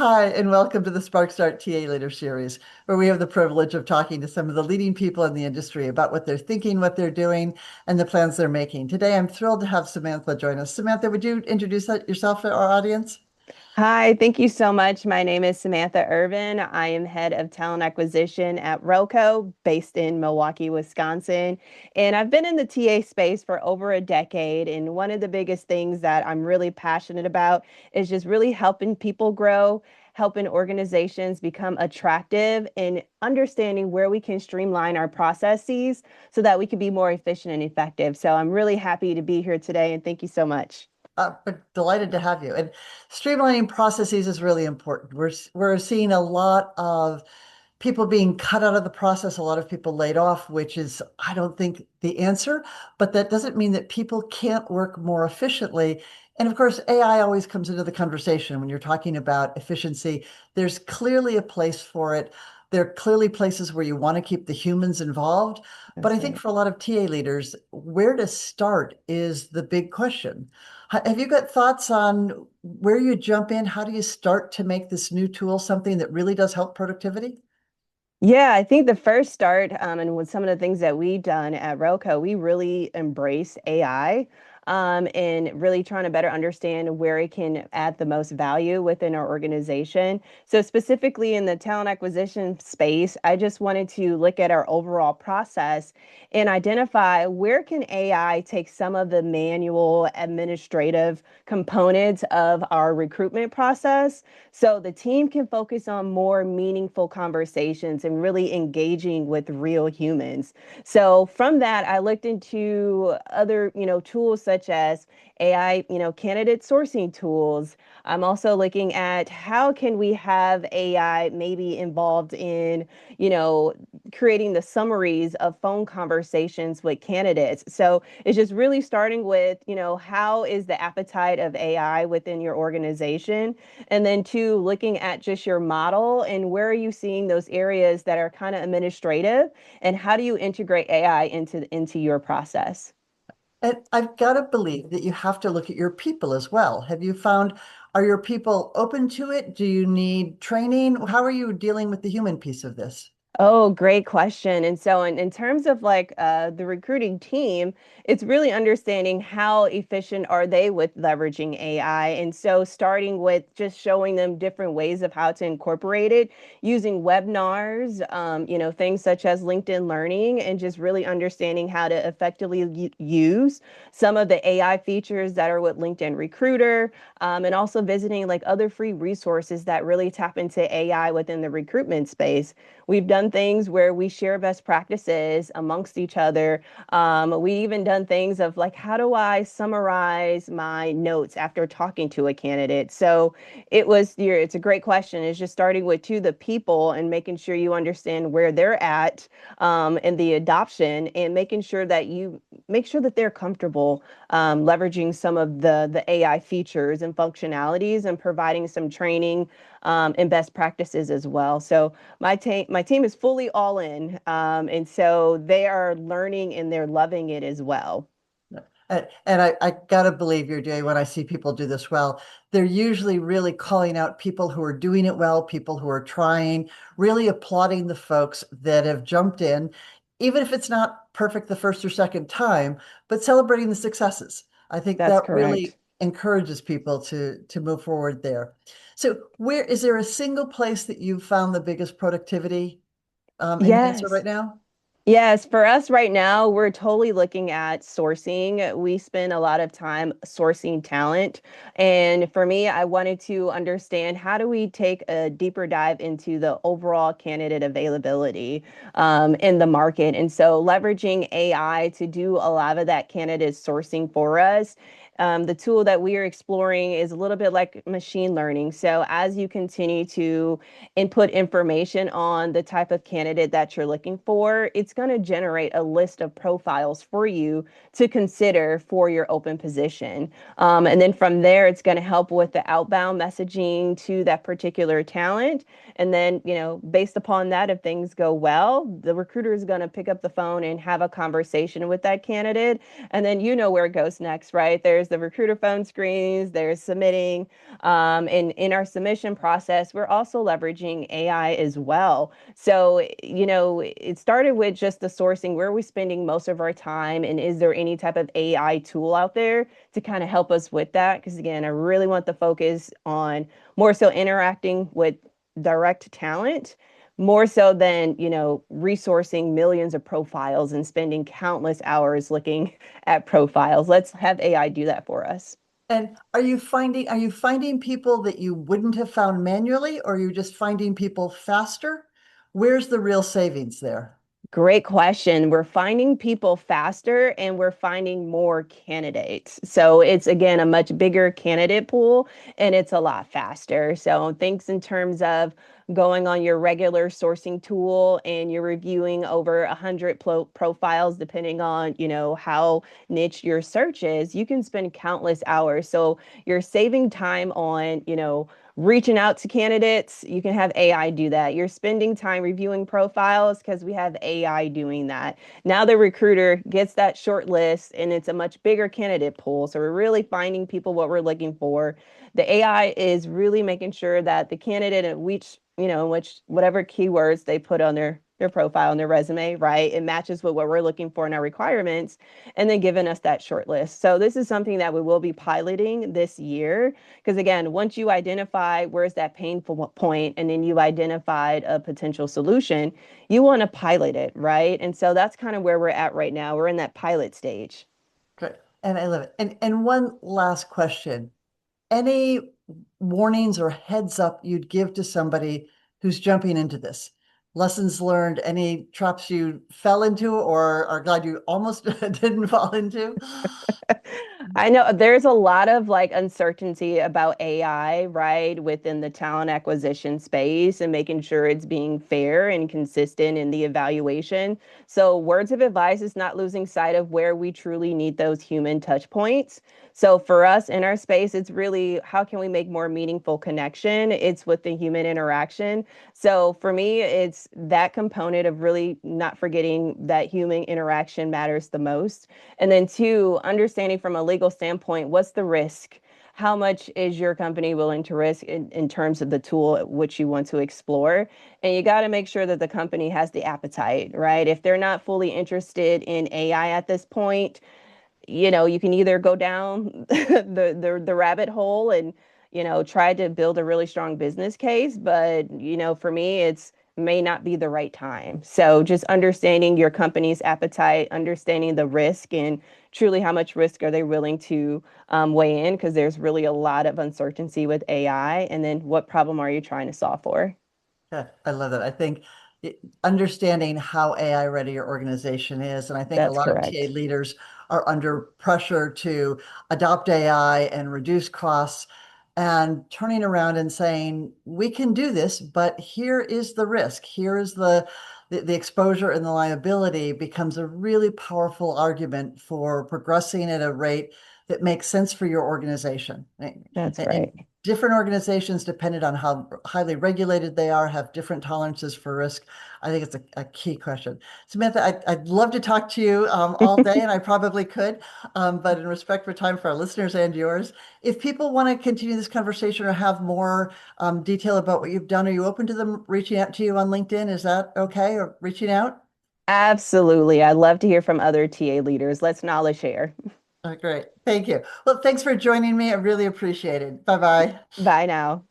Hi, and welcome to the Spark Start TA Leader Series, where we have the privilege of talking to some of the leading people in the industry about what they're thinking, what they're doing, and the plans they're making. Today, I'm thrilled to have Samantha join us. Samantha, would you introduce yourself to our audience? Hi, thank you so much. My name is Samantha Irven. I am head of talent acquisition at Roco, based in Milwaukee, Wisconsin. And I've been in the TA space for over a decade. And one of the biggest things that I'm really passionate about is just really helping people grow, helping organizations become attractive, and understanding where we can streamline our processes so that we can be more efficient and effective. So I'm really happy to be here today, and thank you so much. But delighted to have you. And streamlining processes is really important. We're seeing a lot of people being cut out of the process, a lot of people laid off, which is, I don't think, the answer. But that doesn't mean that people can't work more efficiently. And of course, AI always comes into the conversation when you're talking about efficiency. There's clearly a place for it. There are clearly places where you want to keep the humans involved. But I That's think right. for a lot of TA leaders, where to start is the big question. Have you got thoughts on where you jump in? How do you start to make this new tool something that really does help productivity? Yeah, I think the first start, and with some of the things that we've done at Roco, we really embrace AI, and really trying to better understand where it can add the most value within our organization. So specifically in the talent acquisition space, I just wanted to look at our overall process and identify where can AI take some of the manual administrative components of our recruitment process so the team can focus on more meaningful conversations and really engaging with real humans. So from that, I looked into other, tools such as AI, candidate sourcing tools. I'm also looking at how can we have AI maybe involved in, you know, creating the summaries of phone conversations with candidates. So it's just really starting with, how is the appetite of AI within your organization? And then two, looking at just your model and where are you seeing those areas that are kind of administrative and how do you integrate AI into your process? And I've got to believe that you have to look at your people as well. Have you found, are your people open to it? Do you need training? How are you dealing with the human piece of this? Oh, great question. And so in terms of like the recruiting team, it's really understanding how efficient are they with leveraging AI. And so starting with just showing them different ways of how to incorporate it using webinars, things such as LinkedIn Learning, and just really understanding how to effectively use some of the AI features that are with LinkedIn Recruiter, and also visiting like other free resources that really tap into AI within the recruitment space. We've done things where we share best practices amongst each other. We even done things of like, how do I summarize my notes after talking to a candidate? So it's a great question. It's just starting with the people and making sure you understand where they're at, in the adoption and making sure that you make sure that they're comfortable leveraging some of the AI features and functionalities and providing some training and best practices as well. So my team is fully all in, and so they are learning and they're loving it as well. And I gotta believe you're doing when I see people do this well. They're usually really calling out people who are doing it well, people who are trying, really applauding the folks that have jumped in, even if it's not perfect the first or second time, but celebrating the successes. I think That's that really correct. encourages people to move forward there. So where is there a single place that you've found the biggest productivity enhancer Yes. right now? Yes, for us right now, we're totally looking at sourcing. We spend a lot of time sourcing talent. And for me, I wanted to understand how do we take a deeper dive into the overall candidate availability in the market. And so leveraging AI to do a lot of that candidate sourcing for us. The tool that we are exploring is a little bit like machine learning. So as you continue to input information on the type of candidate that you're looking for, it's going to generate a list of profiles for you to consider for your open position. And then from there, it's going to help with the outbound messaging to that particular talent. And then, based upon that, if things go well, the recruiter is going to pick up the phone and have a conversation with that candidate. And then you know where it goes next, right? There's the recruiter phone screens, there's submitting. And in our submission process, we're also leveraging AI as well. So, it started with just the sourcing. Where are we spending most of our time? And is there any type of AI tool out there to kind of help us with that? Because again, I really want the focus on more so interacting with direct talent more so than, resourcing millions of profiles and spending countless hours looking at profiles. Let's have AI do that for us. And are you finding people that you wouldn't have found manually, or are you just finding people faster? Where's the real savings there? Great question. We're finding people faster and we're finding more candidates. So it's again a much bigger candidate pool and it's a lot faster. So things in terms of going on your regular sourcing tool and you're reviewing over 100 profiles, depending on, how niche your search is, you can spend countless hours. So you're saving time on, reaching out to candidates. You can have AI do that. You're spending time reviewing profiles because we have AI doing that. Now the recruiter gets that short list and it's a much bigger candidate pool. So we're really finding people what we're looking for. The AI is really making sure that the candidate at which whatever keywords they put on their profile and their resume, right? It matches with what we're looking for in our requirements and then giving us that short list. So this is something that we will be piloting this year. Because again, once you identify where's that painful point and then you've identified a potential solution, you want to pilot it, right? And so that's kind of where we're at right now. We're in that pilot stage. Great. And I love it. And one last question. Any warnings or heads up you'd give to somebody who's jumping into this? Lessons learned, any traps you fell into or are glad you almost didn't fall into? I know there's a lot of like uncertainty about AI, right, within the talent acquisition space and making sure it's being fair and consistent in the evaluation. So, words of advice is not losing sight of where we truly need those human touch points. So, for us in our space, it's really how can we make more meaningful connection? It's with the human interaction. So, for me, it's that component of really not forgetting that human interaction matters the most. And then two, understanding from a legal standpoint, what's the risk? How much is your company willing to risk in terms of the tool which you want to explore? And you got to make sure that the company has the appetite, right? If they're not fully interested in AI at this point, you can either go down the rabbit hole and, try to build a really strong business case, but, for me, it's may not be the right time. So just understanding your company's appetite, understanding the risk and truly how much risk are they willing to weigh in because there's really a lot of uncertainty with AI. And then what problem are you trying to solve for? Yeah, I love that. I think understanding how AI ready your organization is, and I think a That's lot of TA correct. leaders are under pressure to adopt AI and reduce costs and turning around and saying, we can do this, but here is the risk. Here is the exposure and the liability becomes a really powerful argument for progressing at a rate that makes sense for your organization. That's And right. different organizations, depending on how highly regulated they are, have different tolerances for risk. I think it's a key question. Samantha, I'd love to talk to you all day, and I probably could, but in respect for time for our listeners and yours, if people want to continue this conversation or have more detail about what you've done, are you open to them reaching out to you on LinkedIn? Is that okay? Or reaching out? Absolutely. I'd love to hear from other TA leaders. Let's knowledge share. Oh, great. Thank you. Well, thanks for joining me. I really appreciate it. Bye bye. Bye now.